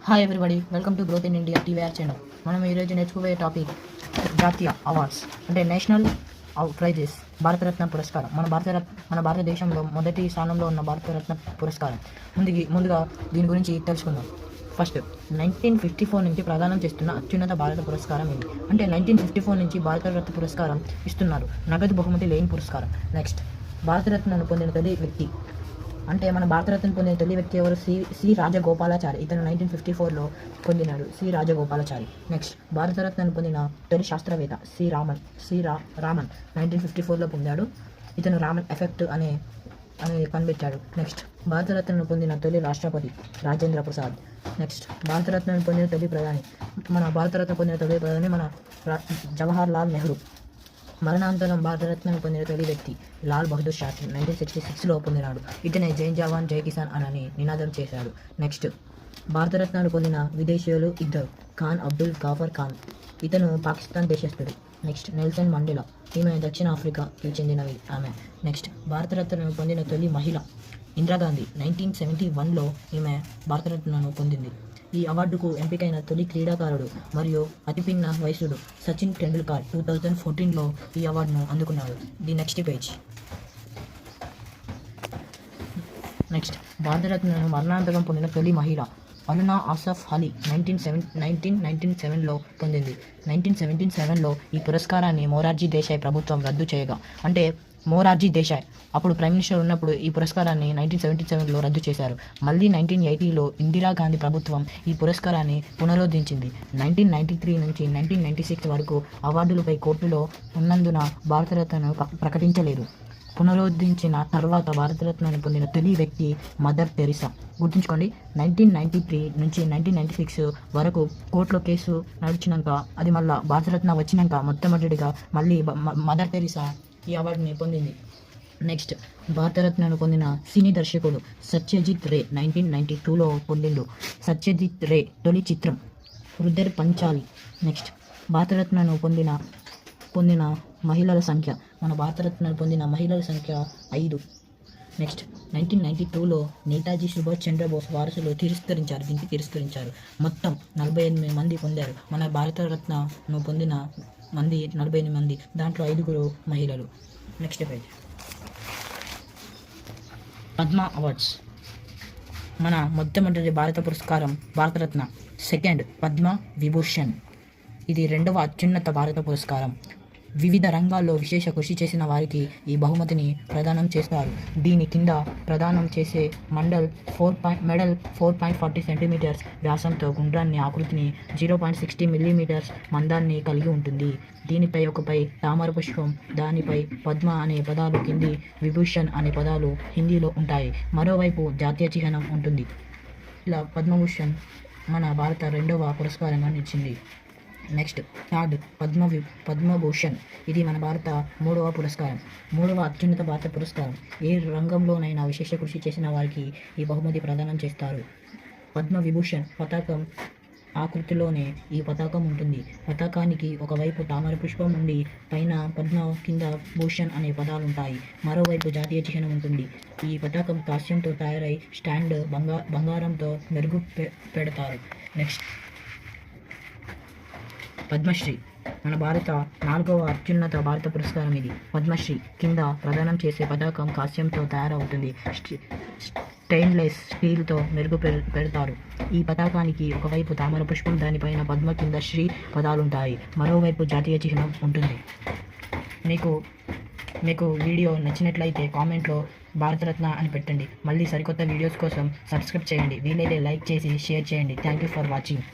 Hi everybody, welcome to growth in India TVR channel. మనం ఈరోజు నేర్చుకోబోయే topic జాతీయ awards అంటే నేషనల్ ప్రైజెస్, భారతరత్న పురస్కారం. మన భారతదేశంలో మొదటి స్థానంలో ఉన్న భారతరత్న పురస్కారం. ముందుగా దీని గురించి తెలుసుకుందాం. ఫస్ట్ 1954 నుంచి ప్రదానం చేస్తున్న అత్యున్నత భారత పురస్కారం ఇది. అంటే 1954 నుంచి భారతరత్న పురస్కారం ఇస్తున్నారు. నగదు బహుమతి లేని పురస్కారం. నెక్స్ట్, భారతరత్నను పొందిన తొలి వ్యక్తి అంటే మన భారతరత్న పొందిన తొలి వ్యక్తి ఎవరు? సి రాజగోపాలాచారి. ఇతను 1954లో పొందినాడు, సి రాజగోపాలాచారి. నెక్స్ట్, భారతరత్నను పొందిన తొలి శాస్త్రవేత్త రామన్ 1954లో పొందాడు. ఇతను రామన్ ఎఫెక్ట్ అనే కనిపెట్టాడు. నెక్స్ట్, భారతరత్నను పొందిన తొలి రాష్ట్రపతి రాజేంద్ర ప్రసాద్. నెక్స్ట్, భారతరత్నను పొందిన తొలి ప్రధాని మన జవహర్ లాల్ నెహ్రూ. మరణాంతరం భారతరత్నను పొందిన తొలి వ్యక్తి లాల్ బహదూర్ శాస్త్రి 1966లో పొందినాడు. ఇతనే జై జవాన్ జై కిసాన్ అని నినాదం చేశాడు. నెక్స్ట్, భారతరత్నాలు పొందిన విదేశీయులు ఇద్దరు, ఖాన్ అబ్దుల్ గాఫర్ ఖాన్, ఇతను పాకిస్తాన్ దేశస్థుడు. నెక్స్ట్, నెల్సన్ మండేలా, ఈమె దక్షిణాఫ్రికాకి చెందినవి ఆమె. నెక్స్ట్, భారతరత్నను పొందిన తొలి మహిళ ఇందిరాగాంధీ 1971లో ఈమె భారతరత్నను పొందింది. ఈ అవార్డుకు ఎంపికైన తొలి క్రీడాకారుడు మరియు అతిపిన్న వయసుడు సచిన్ టెండూల్కర్ 2014లో ఈ అవార్డును అందుకున్నాడు. The next page. నెక్స్ట్, భారతరత్నను మరణాంతరం పొందిన తొలి మహిళ అరుణా ఆసఫ్ అలీ 1997లో పొందింది. 1977లో ఈ పురస్కారాన్ని మొరార్జీ దేశాయ్ ప్రభుత్వం రద్దు చేయగా, అంటే మొరార్జీ దేశాయ్ అప్పుడు ప్రైమ్ మినిస్టర్ ఉన్నప్పుడు ఈ పురస్కారాన్ని 1977లో రద్దు చేశారు. మళ్ళీ 1980లో ఇందిరాగాంధీ ప్రభుత్వం ఈ పురస్కారాన్ని పునరుద్ధరించింది. 1993 నుంచి 1996 వరకు అవార్డులపై కోర్టులో ఉన్నందున భారతరత్నను ప్రకటించలేదు. పునరుద్ధరించిన తర్వాత భారతరత్నను పొందిన తొలి వ్యక్తి మదర్ తెరిసా. గుర్తుంచుకోండి, 1993 నుంచి 1996 వరకు కోర్టులో కేసు నడిచినాక, అది మళ్ళీ భారతరత్న వచ్చినాక మొట్టమొదటిగా మళ్ళీ మదర్ తెరిసా ఈ అవార్డుని పొందింది. నెక్స్ట్, భారతరత్నను పొందిన సినీ దర్శకుడు సత్యజిత్ రే 1992లో పొందిండు. సత్యజిత్ రే తొలి చిత్రం రుదర్ పంచాలి. నెక్స్ట్, భారతరత్నను పొందిన మహిళల సంఖ్య, మన భారతరత్నను పొందిన మహిళల సంఖ్య 5. నెక్స్ట్, 1992లో నేతాజీ సుభాష్ చంద్రబోస్ వారసులు తిరస్కరించారు. మొత్తం 48 మంది పొందారు. మన భారతరత్నను పొందిన మంది 48 మంది, దాంట్లో 5 మహిళలు. Next page. పద్మ అవార్డ్స్. మన మొట్టమొదటి భారత పురస్కారం భారతరత్న. సెకండ్, పద్మ విభూషణ్. ఇది 2వ అత్యున్నత భారత పురస్కారం. వివిధ రంగాల్లో విశేష కృషి చేసిన వారికి ఈ బహుమతిని ప్రదానం చేస్తారు. దీని కింద ప్రదానం చేసే మెడల్ 4.40 సెంటీమీటర్స్ వ్యాసంతో గుండ్రాన్ని ఆకృతిని 0.60 మిల్లీమీటర్స్ మందాన్ని కలిగి ఉంటుంది. దీనిపై ఒకపై తామర పుష్పం, దానిపై పద్మ అనే పదాలు కింది, విభూషణ్ అనే పదాలు హిందీలో ఉంటాయి. మరోవైపు జాతీయ చిహ్నం ఉంటుంది. ఇలా పద్మభూషణ్ మన భారత 2వ పురస్కారంగా నిలిచింది. Next, third, Padma Bhushan. ఇది మన భారత 3వ పురస్కారం, 3వ అత్యున్నత భారత పురస్కారం. ఏ రంగంలోనైనా విశేష కృషి చేసిన వారికి ఈ బహుమతి ప్రదానం చేస్తారు. పద్మవిభూషణ్ పతాకం ఆకృతిలోనే ఈ పతాకం ఉంటుంది. పతాకానికి ఒకవైపు తామర పుష్పం ఉండి, పైన పద్మ, కింద భూషణ్ అనే పదాలుంటాయి. మరోవైపు జాతీయ చిహ్నం ఉంటుంది. ఈ పతాకం కాంస్యంతో తయారై స్టాండ్ బంగారంతో మెరుగు పెడతారు. నెక్స్ట్, పద్మశ్రీ. మన భారత 4వ అత్యున్నత భారత పురస్కారం ఇది. పద్మశ్రీ కింద ప్రదానం చేసే పతాకం కాంస్యంతో తయారవుతుంది. స్టెయిన్లెస్ స్టీల్తో మెరుగు పెడతారు. ఈ పతాకానికి ఒకవైపు తామర పుష్పం, దానిపైన పద్మ, కింద శ్రీ పదాలుంటాయి. మరోవైపు జాతీయ చిహ్నం ఉంటుంది. మీకు వీడియో నచ్చినట్లయితే కామెంట్లో భారతరత్న అని పెట్టండి. మళ్ళీ సరికొత్త వీడియోస్ కోసం సబ్స్క్రైబ్ చేయండి. వీలైతే లైక్ చేసి షేర్ చేయండి. Thank you for watching.